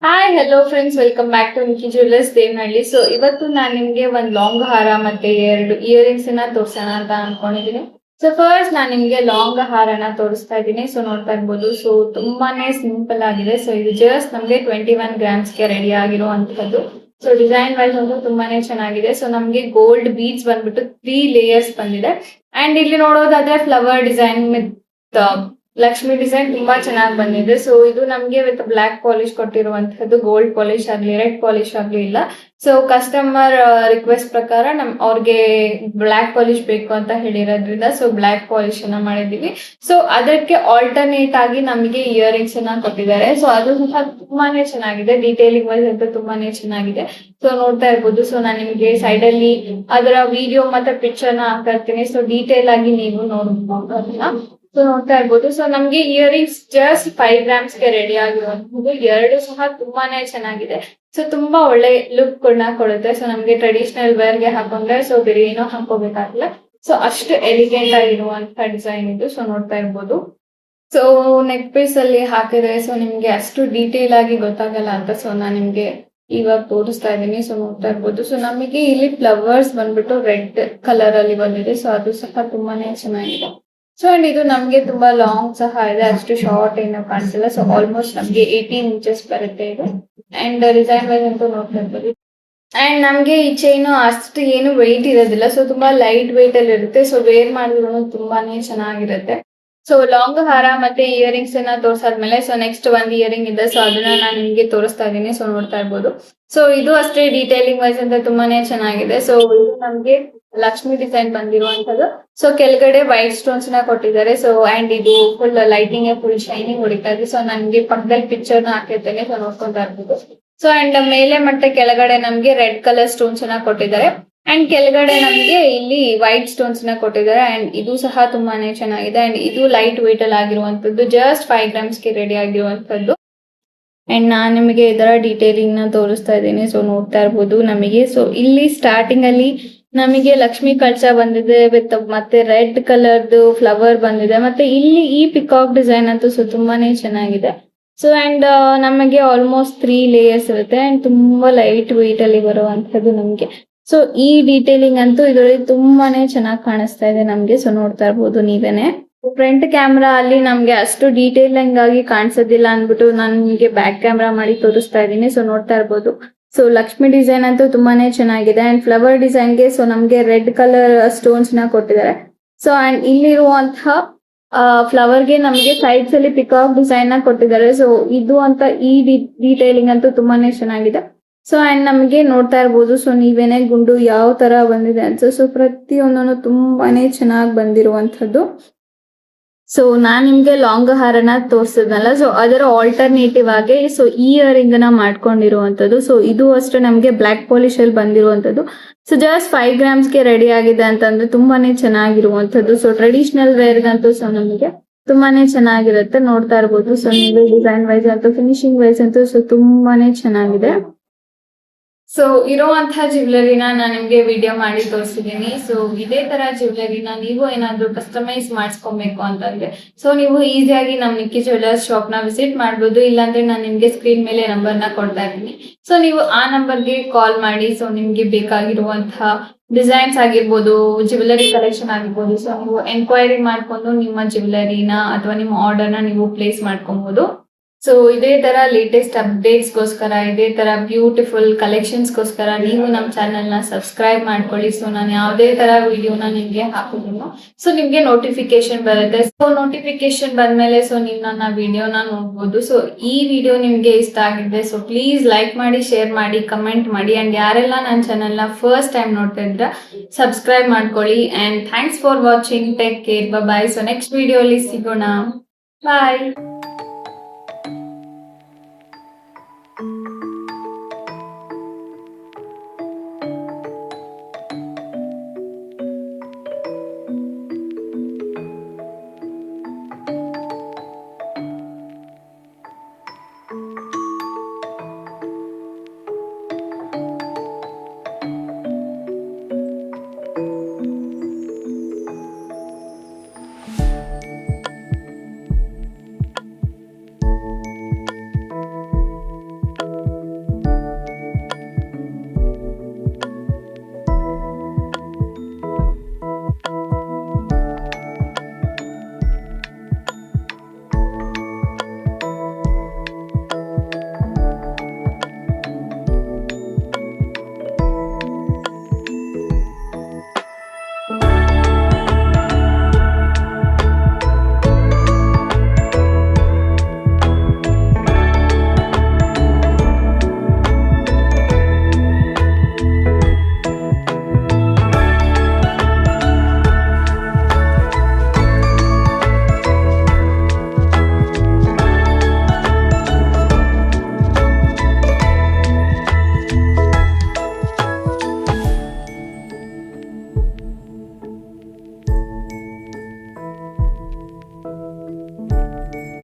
Hi hello friends, welcome back to Nikki jewellers Devanahalli. So ಇವತ್ತು ನಾನು ನಿಮಗೆ ಒಂದು ಲಾಂಗ್ ಹಾರ ಮತ್ತೆ ಎರಡು ಇಯರಿಂಗ್ಸ್ ನ ತೋರ್ಸೋಣ ಅಂತ ಅನ್ಕೊಂಡಿದೀನಿ. ಸೊ ಫಸ್ಟ್ ನಾನು ನಿಮಗೆ ಲಾಂಗ್ ಹಾರನ ತೋರಿಸ್ತಾ ಇದ್ದೀನಿ. ಸೊ ನೋಡ್ತಾ ಇರ್ಬೋದು. ಸೊ ತುಂಬಾನೇ ಸಿಂಪಲ್ ಆಗಿದೆ. ಸೊ ಇದು ಜಸ್ಟ್ ನಮಗೆ 21 ಗ್ರಾಮ್ಸ್ಗೆ ರೆಡಿ ಆಗಿರುವಂತದ್ದು. ಸೊ ಡಿಸೈನ್ ವೈಸ್ ಅಂತೂ ತುಂಬಾನೇ ಚೆನ್ನಾಗಿದೆ. ಸೊ ನಮಗೆ ಗೋಲ್ಡ್ ಬೀಡ್ಸ್ ಬಂದ್ಬಿಟ್ಟು 3 ಲೇಯರ್ಸ್ ಬಂದಿದೆ. ಅಂಡ್ ಇಲ್ಲಿ ನೋಡೋದಾದ್ರೆ flower design with Lakshmi design ತುಂಬಾ ಚೆನ್ನಾಗಿ ಬಂದಿದೆ. ಸೊ ಇದು ನಮಗೆ ವಿತ್ ಬ್ಲಾಕ್ ಪಾಲಿಶ್ ಕೊಟ್ಟಿರುವಂತದ್ದು. ಗೋಲ್ಡ್ ಪಾಲಿಶ್ ಆಗ್ಲಿ ರೆಡ್ ಪಾಲಿಶ್ ಆಗ್ಲಿ ಇಲ್ಲ. ಸೊ ಕಸ್ಟಮರ್ ರಿಕ್ವೆಸ್ಟ್ ಪ್ರಕಾರ ಅವ್ರಿಗೆ ಬ್ಲಾಕ್ ಪಾಲಿಶ್ ಬೇಕು ಅಂತ ಹೇಳಿರೋದ್ರಿಂದ ಸೊ ಬ್ಲಾಕ್ ಪಾಲಿಶ್ ಅನ್ನ ಮಾಡಿದೀವಿ. ಸೊ ಅದಕ್ಕೆ ಆಲ್ಟರ್ನೇಟ್ ಆಗಿ ನಮಗೆ ಇಯರಿಂಗ್ಸ್ ಅನ್ನ ಕೊಟ್ಟಿದ್ದಾರೆ. ಸೊ ಅದು ಸಹ ತುಂಬಾನೇ ಚೆನ್ನಾಗಿದೆ. ಡೀಟೇಲಿಂಗ್ ವೈಸ್ ಅಂತ ತುಂಬಾನೇ ಚೆನ್ನಾಗಿದೆ. ಸೊ ನೋಡ್ತಾ ಇರ್ಬೋದು. ಸೊ ನಾನು ನಿಮಗೆ ಸೈಡ್ ಅಲ್ಲಿ ಅದರ ವಿಡಿಯೋ ಮತ್ತೆ ಪಿಕ್ಚರ್ ನ ಹಾಕ್ತಾ ಇರ್ತೀನಿ. ಸೊ ಡೀಟೇಲ್ ಆಗಿ ನೀವು ನೋಡಬಹುದು ಅದನ್ನ. ಸೊ ನೋಡ್ತಾ ಇರ್ಬೋದು. ಸೊ ನಮ್ಗೆ ಇಯರಿಂಗ್ಸ್ ಜಸ್ಟ್ 5 ಗ್ರಾಮ್ಸ್ಗೆ ರೆಡಿ ಆಗಿರುವಂತದ್ದು. ಎರಡು ಸಹ ತುಂಬಾನೇ ಚೆನ್ನಾಗಿದೆ. ಸೊ ತುಂಬಾ ಒಳ್ಳೆ ಲುಕ್ ಕೊಡುತ್ತೆ. ಸೊ ನಮ್ಗೆ ಟ್ರೆಡಿಷನಲ್ ವೇರ್ ಗೆ ಹಾಕೊಂಡ್ರೆ ಸೊ ಬೇರೆ ಏನೋ ಹಾಕೋಬೇಕಾಗಿಲ್ಲ. ಸೊ ಅಷ್ಟು ಎಲಿಗೆಂಟ್ ಆಗಿರುವಂತ ಡಿಸೈನ್ ಇದು. ಸೊ ನೋಡ್ತಾ ಇರ್ಬೋದು. ಸೊ ನೆಕ್ ಪೀಸ್ ಅಲ್ಲಿ ಹಾಕಿದ್ರೆ ಸೊ ನಿಮ್ಗೆ ಅಷ್ಟು ಡೀಟೇಲ್ ಆಗಿ ಗೊತ್ತಾಗಲ್ಲ ಅಂತ ಸೊ ನಾನು ನಿಮ್ಗೆ ಇವಾಗ ತೋರಿಸ್ತಾ ಇದ್ದೀನಿ. ಸೊ ನೋಡ್ತಾ ಇರ್ಬೋದು. ಸೊ ನಮಗೆ ಇಲ್ಲಿ ಫ್ಲವರ್ಸ್ ಬಂದ್ಬಿಟ್ಟು ರೆಡ್ ಕಲರ್ ಅಲ್ಲಿ ಬಂದಿದೆ. ಸೊ ಅದು ಸಹ ತುಂಬಾನೇ ಚೆನ್ನಾಗಿದೆ. ಸೊ ಅಂಡ್ ಇದು ನಮ್ಗೆ ತುಂಬಾ ಲಾಂಗ್ ಸಹ ಇದೆ. ಅಷ್ಟು ಶಾರ್ಟ್ ಏನು ಕಾಣಿಸಿಲ್ಲ. ಸೊ ಆಲ್ಮೋಸ್ಟ್ ನಮ್ಗೆ 18 ಇಂಚಸ್ ಬರುತ್ತೆ ಇದು. ಅಂಡ್ ಡಿಸೈನ್ ವೈಸ್ ಅಂತೂ ನೋಡ್ತಾ ಇರ್ಬೋದು. ಅಂಡ್ ನಮ್ಗೆ ಈ ಚೈನು ಅಷ್ಟು ಏನು ವೆಯ್ಟ್ ಇರೋದಿಲ್ಲ. ಸೊ ತುಂಬಾ ಲೈಟ್ ವೆಯ್ಟ್ ಅಲ್ಲಿ ಇರುತ್ತೆ. ಸೊ ವೇರ್ ಮಾಡಿದ್ರು ತುಂಬಾನೇ ಚೆನ್ನಾಗಿರುತ್ತೆ. ಸೊ ಲಾಂಗ್ ಹಾರ ಮತ್ತೆ ಇಯರಿಂಗ್ಸ್ ಅನ್ನ ತೋರ್ಸಾದ್ಮೇಲೆ ಸೊ ನೆಕ್ಸ್ಟ್ ಒಂದ್ ಇಯರಿಂಗ್ ಇದೆ. ಸೊ ಅದನ್ನ ನಾನು ನಿಮ್ಗೆ ತೋರಿಸ್ತಾ ಇದ್ದೀನಿ. ಸೊ ನೋಡ್ತಾ ಇರ್ಬೋದು. ಸೊ ಇದು ಅಷ್ಟೇ ಡೀಟೇಲಿಂಗ್ ವೈಸ್ ಅಂತ ತುಂಬಾನೇ ಚೆನ್ನಾಗಿದೆ. ಸೊ ಇದು ನಮ್ಗೆ ಲಕ್ಷ್ಮಿ ಡಿಸೈನ್ ಬಂದಿರುವಂತದ್ದು. ಸೊ ಕೆಳಗಡೆ ವೈಟ್ ಸ್ಟೋನ್ಸ್ ನ ಕೊಟ್ಟಿದ್ದಾರೆ. ಸೊ ಅಂಡ್ ಇದು ಫುಲ್ ಲೈಟಿಂಗ್ ಫುಲ್ ಶೈನಿಂಗ್ ಹೊಡಿತಾ ಇದೆ. ಸೊ ನನ್ಗೆ ಪಕ್ಕದಲ್ಲಿ ಪಿಕ್ಚರ್ ನ ಹಾಕಿರ್ತೇನೆ. ಸೊ ನೋಡ್ಕೊಂತಾ ಇರ್ಬೋದು. ಸೊ ಅಂಡ್ ಮೇಲೆ ಮತ್ತೆ ಕೆಳಗಡೆ ನಮ್ಗೆ ರೆಡ್ ಕಲರ್ ಸ್ಟೋನ್ಸ್ ನ ಕೊಟ್ಟಿದ್ದಾರೆ. ಅಂಡ್ ಕೆಳಗಡೆ ನಮ್ಗೆ ಇಲ್ಲಿ ವೈಟ್ ಸ್ಟೋನ್ಸ್ ನ ಕೊಟ್ಟಿದ್ದಾರೆ. ಅಂಡ್ ಇದು ಸಹ ತುಂಬಾನೇ ಚೆನ್ನಾಗಿದೆ. ಅಂಡ್ ಇದು ಲೈಟ್ ವೇಟ್ ಅಲ್ಲಿ ಆಗಿರುವಂತದ್ದು. ಜಸ್ಟ್ 5 ಗ್ರಾಮ್ಸ್ಗೆ ರೆಡಿ ಆಗಿರುವಂತದ್ದು. ಅಂಡ್ ನಾನ್ ನಿಮಗೆ ಇದರ ಡೀಟೇಲಿಂಗ್ ನ ತೋರಿಸ್ತಾ ಇದ್ದೀನಿ. ಸೊ ನೋಡ್ತಾ ಇರ್ಬೋದು ನಮಗೆ. ಸೊ ಇಲ್ಲಿ ಸ್ಟಾರ್ಟಿಂಗ್ ಅಲ್ಲಿ ನಮಗೆ ಲಕ್ಷ್ಮಿ ಕಳಶ ಬಂದಿದೆ ವಿತ್ ಮತ್ತೆ ರೆಡ್ ಕಲರ್ದು ಫ್ಲವರ್ ಬಂದಿದೆ. ಮತ್ತೆ ಇಲ್ಲಿ ಈ ಪಿಕಾಕ್ ಡಿಸೈನ್ ಅಂತೂ ಸೊ ತುಂಬಾನೇ ಚೆನ್ನಾಗಿದೆ. ಸೊ ಅಂಡ್ ನಮಗೆ ಆಲ್ಮೋಸ್ಟ್ 3 ಲೇಯರ್ಸ್ ಇರುತ್ತೆ. ಅಂಡ್ ತುಂಬಾ ಲೈಟ್ ವೇಟ್ ಅಲ್ಲಿ ಬರುವಂತದ್ದು ನಮ್ಗೆ. ಸೊ ಈ ಡೀಟೇಲಿಂಗ್ ಅಂತೂ ಇದರಲ್ಲಿ ತುಂಬಾನೇ ಚೆನ್ನಾಗಿ ಕಾಣಿಸ್ತಾ ಇದೆ ನಮ್ಗೆ. ಸೊ ನೋಡ್ತಾ ಇರ್ಬೋದು ನೀವೇನೆ. ಫ್ರಂಟ್ ಕ್ಯಾಮ್ರಾ ಅಲ್ಲಿ ನಮ್ಗೆ ಅಷ್ಟು ಡೀಟೇಲಿಂಗ್ ಆಗಿ ಕಾಣಿಸೋದಿಲ್ಲ ಅಂದ್ಬಿಟ್ಟು ನಾನು ನಿಮಗೆ ಬ್ಯಾಕ್ ಕ್ಯಾಮ್ರಾ ಮಾಡಿ ತೋರಿಸ್ತಾ ಇದ್ದೀನಿ. ಸೊ ನೋಡ್ತಾ ಇರ್ಬೋದು. ಸೊ ಲಕ್ಷ್ಮಿ ಡಿಸೈನ್ ಅಂತೂ ತುಂಬಾನೇ ಚೆನ್ನಾಗಿದೆ. ಅಂಡ್ ಫ್ಲವರ್ ಡಿಸೈನ್ಗೆ ಸೊ ನಮ್ಗೆ ರೆಡ್ ಕಲರ್ ಸ್ಟೋನ್ಸ್ ನ ಕೊಟ್ಟಿದ್ದಾರೆ. ಸೊ ಅಂಡ್ ಇಲ್ಲಿರುವಂತಹ ಫ್ಲವರ್ಗೆ ನಮಗೆ ಸೈಡ್ಸ್ ಅಲ್ಲಿ ಪಿಕಾಕ್ ಡಿಸೈನ್ ನ ಕೊಟ್ಟಿದ್ದಾರೆ. ಸೊ ಇದು ಅಂತ ಈ ಡೀಟೇಲಿಂಗ್ ಅಂತೂ ತುಂಬಾನೇ ಚೆನ್ನಾಗಿದೆ. ಸೊ ಅಂಡ್ ನಮಗೆ ನೋಡ್ತಾ ಇರ್ಬೋದು. ಸೊ ನೀವೇನೆ ಗುಂಡು ಯಾವ ತರ ಬಂದಿದೆ ಅಂತ. ಸೊ ಪ್ರತಿಯೊಂದನ್ನು ತುಂಬಾನೇ ಚೆನ್ನಾಗಿ ಬಂದಿರುವಂತದ್ದು. ಸೊ ನಾನ್ ನಿಮ್ಗೆ ಲಾಂಗ್ ಹಾರನ ತೋರ್ಸಿದ್ನಲ್ಲ. ಸೊ ಅದರ ಆಲ್ಟರ್ನೇಟಿವ್ ಆಗಿ ಸೊ ಈ ಇಯರಿಂಗ್ ನ ಮಾಡ್ಕೊಂಡಿರುವಂತದ್ದು. ಸೊ ಇದು ಅಷ್ಟೇ ನಮ್ಗೆ ಬ್ಲಾಕ್ ಪಾಲಿಶ್ ಅಲ್ಲಿ ಬಂದಿರುವಂತದ್ದು. ಸೊ ಜಸ್ಟ್ 5 ಗ್ರಾಮ್ಸ್ಗೆ ರೆಡಿ ಆಗಿದೆ ಅಂತಂದ್ರೆ ತುಂಬಾನೇ ಚೆನ್ನಾಗಿರುವಂತದ್ದು. ಸೊ ಟ್ರೆಡಿಷನಲ್ ವೇರ್ಗಂತೂ ಸೊ ನಮಗೆ ತುಂಬಾನೇ ಚೆನ್ನಾಗಿರುತ್ತೆ. ನೋಡ್ತಾ ಇರ್ಬೋದು. ಸೊ ನೀವು ಡಿಸೈನ್ ವೈಸ್ ಅಂತೂ ಫಿನಿಶಿಂಗ್ ವೈಸ್ ಅಂತೂ ಸೊ ತುಂಬಾನೇ ಚೆನ್ನಾಗಿದೆ. ಸೊ ಇರುವಂತಹ ಜ್ಯುವೆಲರಿನ ನಾನು ನಿಮ್ಗೆ ವಿಡಿಯೋ ಮಾಡಿ ತೋರಿಸಿದ್ದೀನಿ. ಸೊ ಇದೇ ತರ ಜ್ಯುವೆಲರಿನ ನೀವು ಏನಾದ್ರು ಕಸ್ಟಮೈಸ್ ಮಾಡಿಸ್ಕೊಬೇಕು ಅಂತಂದ್ರೆ ಸೊ ನೀವು ಈಸಿಯಾಗಿ ನಮ್ ನಿಕ್ಕಿ ಜ್ಯುವೆಲರ್ಸ್ ಶಾಪ್ ನ ವಿಸಿಟ್ ಮಾಡ್ಬೋದು. ಇಲ್ಲಾಂದ್ರೆ ನಾನು ನಿಮ್ಗೆ ಸ್ಕ್ರೀನ್ ಮೇಲೆ ನಂಬರ್ ನ ಕೊಡ್ತಾ ಇದ್ದೀನಿ. ಸೊ ನೀವು ಆ ನಂಬರ್ಗೆ ಕಾಲ್ ಮಾಡಿ ಸೊ ನಿಮ್ಗೆ ಬೇಕಾಗಿರುವಂತಹ ಡಿಸೈನ್ಸ್ ಆಗಿರ್ಬೋದು, ಜ್ಯುವೆಲರಿ ಕಲೆಕ್ಷನ್ ಆಗಿರ್ಬೋದು. ಸೊ ನೀವು ಎನ್ಕ್ವೈರಿ ಮಾಡ್ಕೊಂಡು ನಿಮ್ಮ ಜ್ಯುವೆಲರಿನ ಅಥವಾ ನಿಮ್ಮ ಆರ್ಡರ್ನ ನೀವು ಪ್ಲೇಸ್ ಮಾಡ್ಕೊಬಹುದು. ಸೊ ಇದೇ ತರ ಲೇಟೆಸ್ಟ್ ಅಪ್ಡೇಟ್ಸ್ಗೋಸ್ಕರ, ಇದೇ ತರ ಬ್ಯೂಟಿಫುಲ್ ಕಲೆಕ್ಷನ್ಸ್ಗೋಸ್ಕರ ನೀವು ನಮ್ಮ ಚಾನೆಲ್ ನ ಸಬ್ಸ್ಕ್ರೈಬ್ ಮಾಡ್ಕೊಳ್ಳಿ. ಸೊ ನಾನು ಯಾವುದೇ ತರ ವಿಡಿಯೋನ ನಿಮ್ಗೆ ಹಾಕಿದ್ರು ಸೊ ನಿಮ್ಗೆ ನೋಟಿಫಿಕೇಶನ್ ಬರುತ್ತೆ. ಸೊ ನೋಟಿಫಿಕೇಶನ್ ಬಂದ್ಮೇಲೆ ಸೊ ನೀವು ನನ್ನ ವಿಡಿಯೋನ ನೋಡ್ಬೋದು. ಸೊ ಈ ವಿಡಿಯೋ ನಿಮ್ಗೆ ಇಷ್ಟ ಆಗಿದ್ರೆ ಸೊ ಪ್ಲೀಸ್ ಲೈಕ್ ಮಾಡಿ, ಶೇರ್ ಮಾಡಿ, ಕಮೆಂಟ್ ಮಾಡಿ. ಅಂಡ್ ಯಾರೆಲ್ಲ ನನ್ನ ಚಾನೆಲ್ ನ ಫಸ್ಟ್ ಟೈಮ್ ನೋಡ್ತಾ ಇದ್ರ ಸಬ್ಸ್ಕ್ರೈಬ್ ಮಾಡ್ಕೊಳ್ಳಿ. And thanks for watching. Take care. Bye. So next video ಅಲ್ಲಿ ಸಿಗೋಣ. ಬಾಯ್.